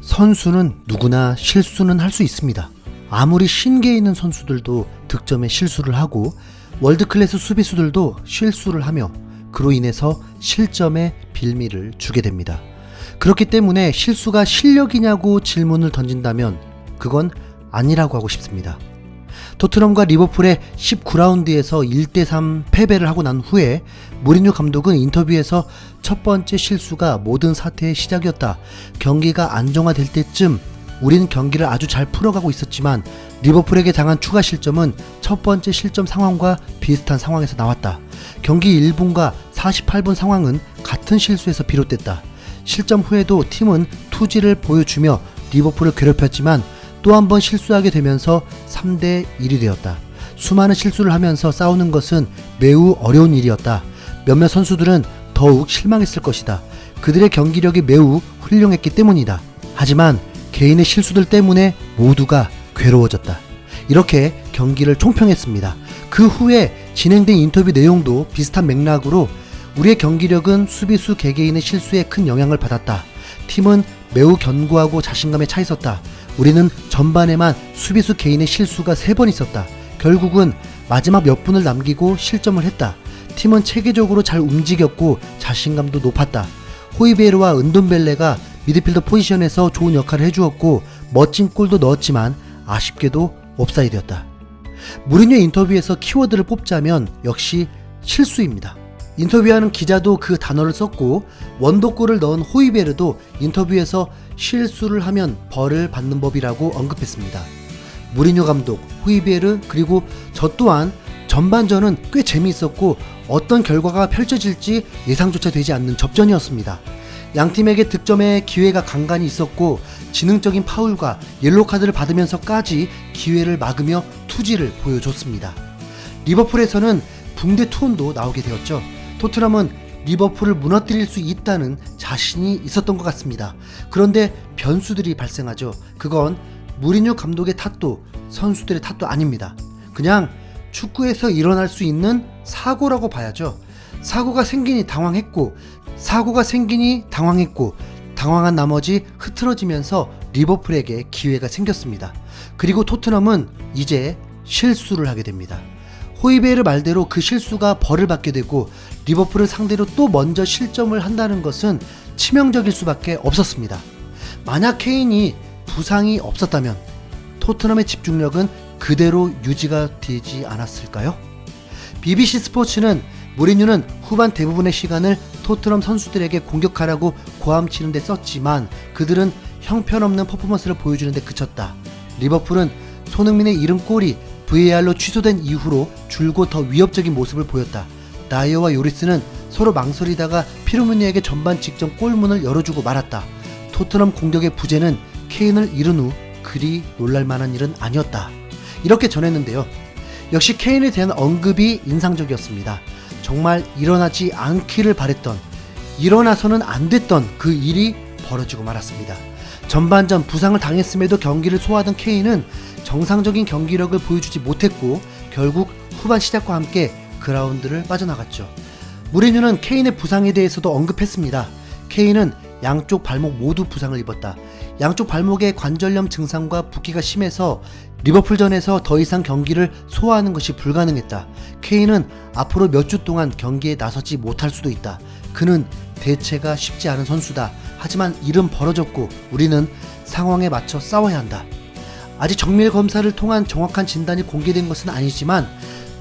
선수는 누구나 실수는 할 수 있습니다. 아무리 신기해 있는 선수들도 득점에 실수를 하고 월드클래스 수비수들도 실수를 하며 그로 인해서 실점에 빌미를 주게 됩니다. 그렇기 때문에 실수가 실력이냐고 질문을 던진다면 그건 아니라고 하고 싶습니다. 토트넘과 리버풀의 19라운드에서 1대3 패배를 하고 난 후에 무리뉴 감독은 인터뷰에서 첫 번째 실수가 모든 사태의 시작이었다. 경기가 안정화될 때쯤 우리는 경기를 아주 잘 풀어가고 있었지만 리버풀에게 당한 추가 실점은 첫 번째 실점 상황과 비슷한 상황에서 나왔다. 경기 1분과 48분 상황은 같은 실수에서 비롯됐다. 실점 후에도 팀은 투지를 보여주며 리버풀을 괴롭혔지만 또 한 번 실수하게 되면서 3대 1이 되었다. 수많은 실수를 하면서 싸우는 것은 매우 어려운 일이었다. 몇몇 선수들은 더욱 실망했을 것이다. 그들의 경기력이 매우 훌륭했기 때문이다. 하지만 개인의 실수들 때문에 모두가 괴로워졌다. 이렇게 경기를 총평했습니다. 그 후에 진행된 인터뷰 내용도 비슷한 맥락으로 우리의 경기력은 수비수 개개인의 실수에 큰 영향을 받았다. 팀은 매우 견고하고 자신감에 차 있었다. 우리는 전반에만 수비수 개인의 실수가 3번 있었다. 결국은 마지막 몇 분을 남기고 실점을 했다. 팀은 체계적으로 잘 움직였고 자신감도 높았다. 호이베르와 은돈벨레가 미드필더 포지션에서 좋은 역할을 해주었고 멋진 골도 넣었지만 아쉽게도 옵사이드였다. 무리뉴 인터뷰에서 키워드를 뽑자면 역시 실수입니다. 인터뷰하는 기자도 그 단어를 썼고 원더골을 넣은 호이베르도 인터뷰에서 실수를 하면 벌을 받는 법이라고 언급했습니다. 무리뉴 감독, 호이베르 그리고 저 또한 전반전은 꽤 재미있었고 어떤 결과가 펼쳐질지 예상조차 되지 않는 접전이었습니다. 양팀에게 득점의 기회가 간간히 있었고 지능적인 파울과 옐로카드를 받으면서까지 기회를 막으며 투지를 보여줬습니다. 리버풀에서는 붕대 투혼도 나오게 되었죠. 토트넘은 리버풀을 무너뜨릴 수 있다는 자신이 있었던 것 같습니다. 그런데 변수들이 발생하죠. 그건 무리뉴 감독의 탓도 선수들의 탓도 아닙니다. 그냥 축구에서 일어날 수 있는 사고라고 봐야죠. 사고가 생기니 당황했고 당황한 나머지 흐트러지면서 리버풀에게 기회가 생겼습니다. 그리고 토트넘은 이제 실수를 하게 됩니다. 호이베르 말대로 그 실수가 벌을 받게 되고 리버풀을 상대로 또 먼저 실점을 한다는 것은 치명적일 수밖에 없었습니다. 만약 케인이 부상이 없었다면 토트넘의 집중력은 그대로 유지가 되지 않았을까요? BBC 스포츠는 무리뉴는 후반 대부분의 시간을 토트넘 선수들에게 공격하라고 고함치는 데 썼지만 그들은 형편없는 퍼포먼스를 보여주는 데 그쳤다. 리버풀은 손흥민의 잃은 골이 VAR로 취소된 이후로 줄곧 더 위협적인 모습을 보였다. 나이어와 요리스는 서로 망설이다가 피르미뉴에게 전반 직전 골문을 열어주고 말았다. 토트넘 공격의 부재는 케인을 잃은 후 그리 놀랄만한 일은 아니었다. 이렇게 전했는데요. 역시 케인에 대한 언급이 인상적이었습니다. 정말 일어나지 않기를 바랬던, 일어나서는 안 됐던 그 일이 벌어지고 말았습니다. 전반전 부상을 당했음에도 경기를 소화하던 케인은 정상적인 경기력을 보여주지 못했고 결국 후반 시작과 함께 그라운드를 빠져나갔죠. 무리뉴는 케인의 부상에 대해서도 언급했습니다. 케인은 양쪽 발목 모두 부상을 입었다. 양쪽 발목의 관절염 증상과 붓기가 심해서 리버풀전에서 더 이상 경기를 소화하는 것이 불가능했다. 케인은 앞으로 몇 주 동안 경기에 나서지 못할 수도 있다. 그는 대체가 쉽지 않은 선수다. 하지만 일은 벌어졌고 우리는 상황에 맞춰 싸워야 한다. 아직 정밀 검사를 통한 정확한 진단이 공개된 것은 아니지만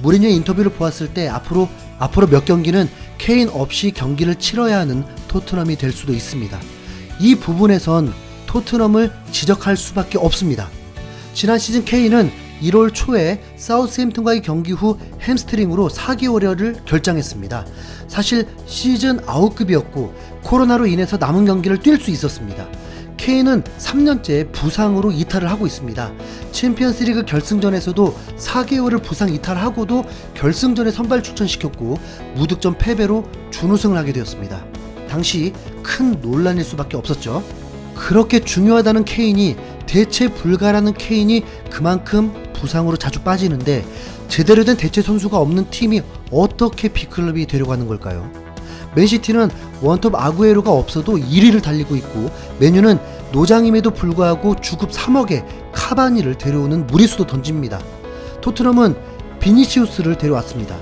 무리뉴의 인터뷰를 보았을 때 앞으로 몇 경기는 케인 없이 경기를 치러야 하는 토트넘이 될 수도 있습니다. 이 부분에선 토트넘을 지적할 수밖에 없습니다. 지난 시즌 케인은 1월 초에 사우스햄튼과의 경기 후 햄스트링으로 4개월여를 결장했습니다. 사실 시즌 아웃급이었고 코로나로 인해서 남은 경기를 뛸 수 있었습니다. 케인은 3년째 부상으로 이탈을 하고 있습니다. 챔피언스리그 결승전에서도 4개월을 부상 이탈하고도 결승전에 선발 출전시켰고 무득점 패배로 준우승을 하게 되었습니다. 당시 큰 논란일 수밖에 없었죠. 그렇게 중요하다는 케인이 대체 불가라는 케인이 그만큼 부상으로 자주 빠지는데 제대로 된 대체 선수가 없는 팀이 어떻게 B클럽이 되려고 하는 걸까요? 맨시티는 원톱 아구에로가 없어도 1위를 달리고 있고, 맨유는 노장임에도 불구하고 주급 3억에 카바니를 데려오는 무리수도 던집니다. 토트넘은 비니시우스를 데려왔습니다.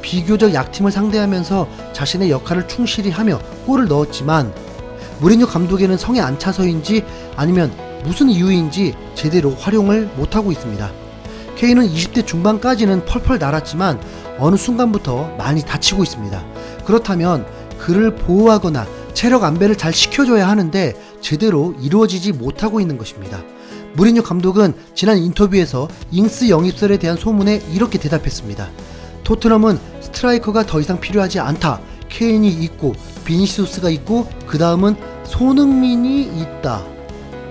비교적 약팀을 상대하면서 자신의 역할을 충실히 하며 골을 넣었지만, 무리뉴 감독에는 성에 안 차서인지 아니면 무슨 이유인지 제대로 활용을 못하고 있습니다. 케인은 20대 중반까지는 펄펄 날았지만 어느 순간부터 많이 다치고 있습니다. 그렇다면 그를 보호하거나 체력 안배를 잘 시켜줘야 하는데 제대로 이루어지지 못하고 있는 것입니다. 무리뉴 감독은 지난 인터뷰에서 잉스 영입설에 대한 소문에 이렇게 대답했습니다. 토트넘은 스트라이커가 더 이상 필요하지 않다. 케인이 있고 비니시우스가 있고 그 다음은 손흥민이 있다.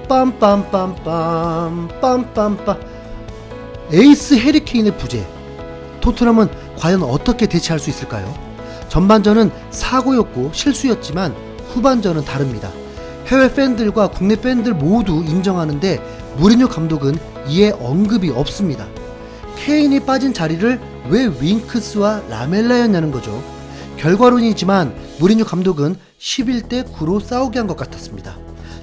빰빰빰빰 빰빰빰. 에이스 해리케인의 부재. 토트넘은 과연 어떻게 대체할 수 있을까요? 전반전은 사고였고 실수였지만 후반전은 다릅니다. 해외 팬들과 국내 팬들 모두 인정하는데 무리뉴 감독은 이에 언급이 없습니다. 케인이 빠진 자리를 왜 윙크스와 라멜라였냐는 거죠. 결과론이지만 무리뉴 감독은 11대 9로 싸우게 한 것 같았습니다.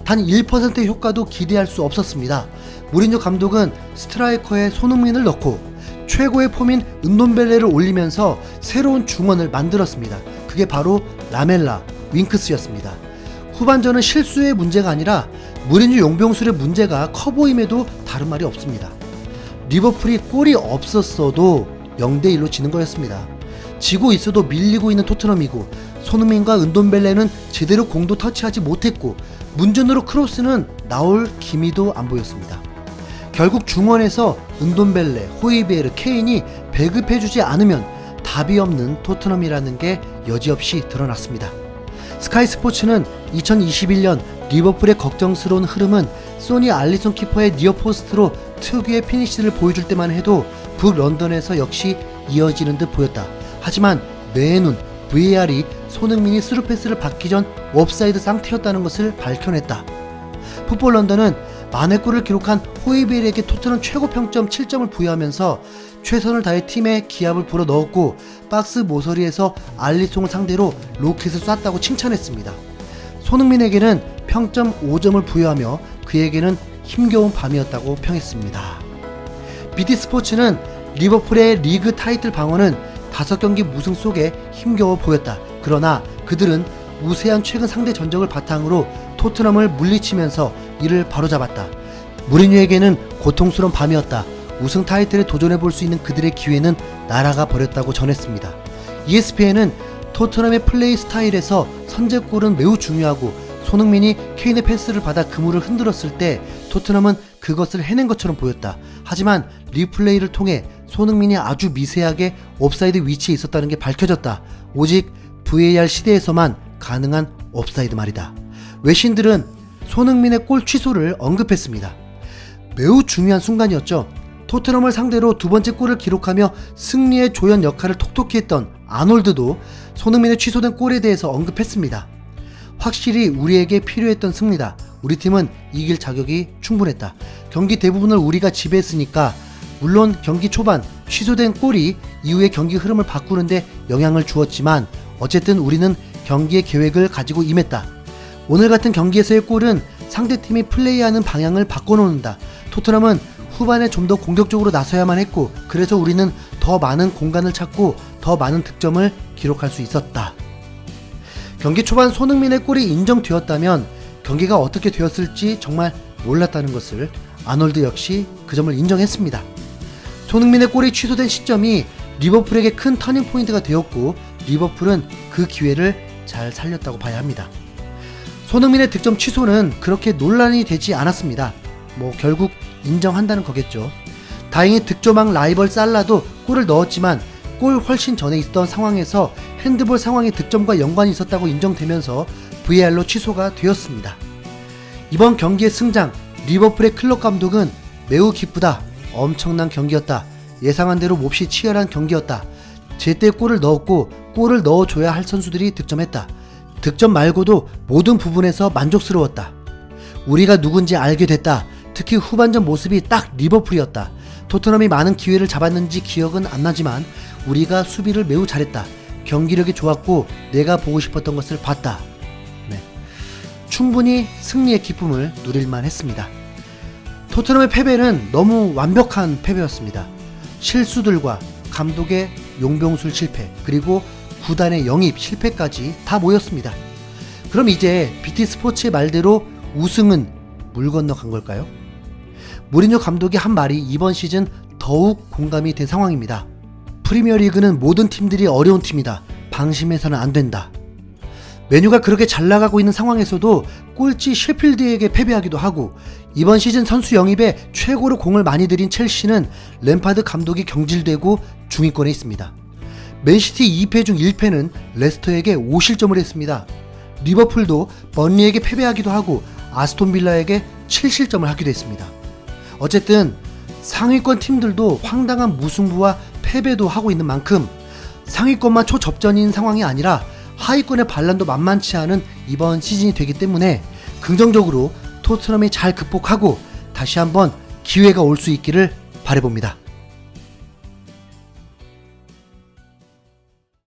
단 1%의 효과도 기대할 수 없었습니다. 무리뉴 감독은 스트라이커에 손흥민을 넣고 최고의 폼인 은돈벨레를 올리면서 새로운 중원을 만들었습니다. 그게 바로 라멜라, 윙크스였습니다. 후반전은 실수의 문제가 아니라 무리뉴 용병술의 문제가 커 보임에도 다른 말이 없습니다. 리버풀이 골이 없었어도 0대1로 지는 거였습니다. 지고 있어도 밀리고 있는 토트넘이고 손흥민과 은돈벨레는 제대로 공도 터치하지 못했고 문전으로 크로스는 나올 기미도 안 보였습니다. 결국 중원에서 은돈벨레, 호이베르, 케인이 배급해주지 않으면 답이 없는 토트넘이라는 게 여지없이 드러났습니다. 스카이 스포츠는 2021년 리버풀의 걱정스러운 흐름은 소니 알리송 키퍼의 니어포스트로 특유의 피니시를 보여줄 때만 해도 북런던에서 역시 이어지는 듯 보였다. 하지만 내눈 VAR이 손흥민이 스루패스를 받기 전 옵사이드 상태였다는 것을 밝혀냈다. 풋볼 런던은 만회골을 기록한 호이베르에게 토트넘 최고 평점 7점을 부여하면서 최선을 다해 팀에 기합을 불어넣었고 박스 모서리에서 알리송을 상대로 로켓을 쐈다고 칭찬했습니다. 손흥민에게는 평점 5점을 부여하며 그에게는 힘겨운 밤이었다고 평했습니다. BT스포츠는 리버풀의 리그 타이틀 방어는 5경기 무승 속에 힘겨워 보였다. 그러나 그들은 우세한 최근 상대 전적을 바탕으로 토트넘을 물리치면서 이를 바로잡았다. 무리뉴에게는 고통스러운 밤이었다. 우승 타이틀에 도전해볼 수 있는 그들의 기회는 날아가 버렸다고 전했습니다. ESPN은 토트넘의 플레이 스타일에서 선제골은 매우 중요하고 손흥민이 케인의 패스를 받아 그물을 흔들었을 때 토트넘은 그것을 해낸 것처럼 보였다. 하지만 리플레이를 통해 손흥민이 아주 미세하게 옵사이드 위치에 있었다는 게 밝혀졌다. 오직 VAR 시대에서만 가능한 옵사이드 말이다. 외신들은 손흥민의 골 취소를 언급했습니다. 매우 중요한 순간이었죠. 토트넘을 상대로 두 번째 골을 기록하며 승리의 조연 역할을 톡톡히 했던 아놀드도 손흥민의 취소된 골에 대해서 언급했습니다. 확실히 우리에게 필요했던 승리다. 우리 팀은 이길 자격이 충분했다. 경기 대부분을 우리가 지배했으니까 물론 경기 초반 취소된 골이 이후의 경기 흐름을 바꾸는데 영향을 주었지만 어쨌든 우리는 경기의 계획을 가지고 임했다. 오늘 같은 경기에서의 골은 상대팀이 플레이하는 방향을 바꿔놓는다. 토트넘은 후반에 좀 더 공격적으로 나서야만 했고 그래서 우리는 더 많은 공간을 찾고 더 많은 득점을 기록할 수 있었다. 경기 초반 손흥민의 골이 인정되었다면 경기가 어떻게 되었을지 정말 몰랐다는 것을 아놀드 역시 그 점을 인정했습니다. 손흥민의 골이 취소된 시점이 리버풀에게 큰 터닝 포인트가 되었고 리버풀은 그 기회를 잘 살렸다고 봐야 합니다. 손흥민의 득점 취소는 그렇게 논란이 되지 않았습니다. 결국 인정한다는 거겠죠. 다행히 득점왕 라이벌 살라도 골을 넣었지만 골 훨씬 전에 있던 상황에서 핸드볼 상황의 득점과 연관이 있었다고 인정되면서 VAR로 취소가 되었습니다. 이번 경기의 승장 리버풀의 클럽 감독은 매우 기쁘다. 엄청난 경기였다. 예상한 대로 몹시 치열한 경기였다. 제때 골을 넣었고 골을 넣어줘야 할 선수들이 득점했다. 득점 말고도 모든 부분에서 만족스러웠다. 우리가 누군지 알게 됐다. 특히 후반전 모습이 딱 리버풀이었다. 토트넘이 많은 기회를 잡았는지 기억은 안 나지만 우리가 수비를 매우 잘했다. 경기력이 좋았고 내가 보고 싶었던 것을 봤다. 네. 충분히 승리의 기쁨을 누릴만 했습니다. 토트넘의 패배는 너무 완벽한 패배였습니다. 실수들과 감독의 용병술 실패, 그리고 구단의 영입 실패까지 다 모였습니다. 그럼 이제 BT 스포츠의 말대로 우승은 물 건너간 걸까요? 무리뉴 감독이 한 말이 이번 시즌 더욱 공감이 된 상황입니다. 프리미어리그는 모든 팀들이 어려운 팀이다. 방심해서는 안 된다. 메뉴가 그렇게 잘 나가고 있는 상황에서도 꼴찌 셰필드에게 패배하기도 하고, 이번 시즌 선수 영입에 최고로 공을 많이 들인 첼시는 램파드 감독이 경질되고 중위권에 있습니다. 맨시티 2패 중 1패는 레스터에게 5실점을 했습니다. 리버풀도 번리에게 패배하기도 하고 아스톤빌라에게 7실점을 하기도 했습니다. 어쨌든 상위권 팀들도 황당한 무승부와 패배도 하고 있는 만큼 상위권만 초접전인 상황이 아니라 하위권의 반란도 만만치 않은 이번 시즌이 되기 때문에 긍정적으로 토트넘이 잘 극복하고 다시 한번 기회가 올 수 있기를 바라봅니다.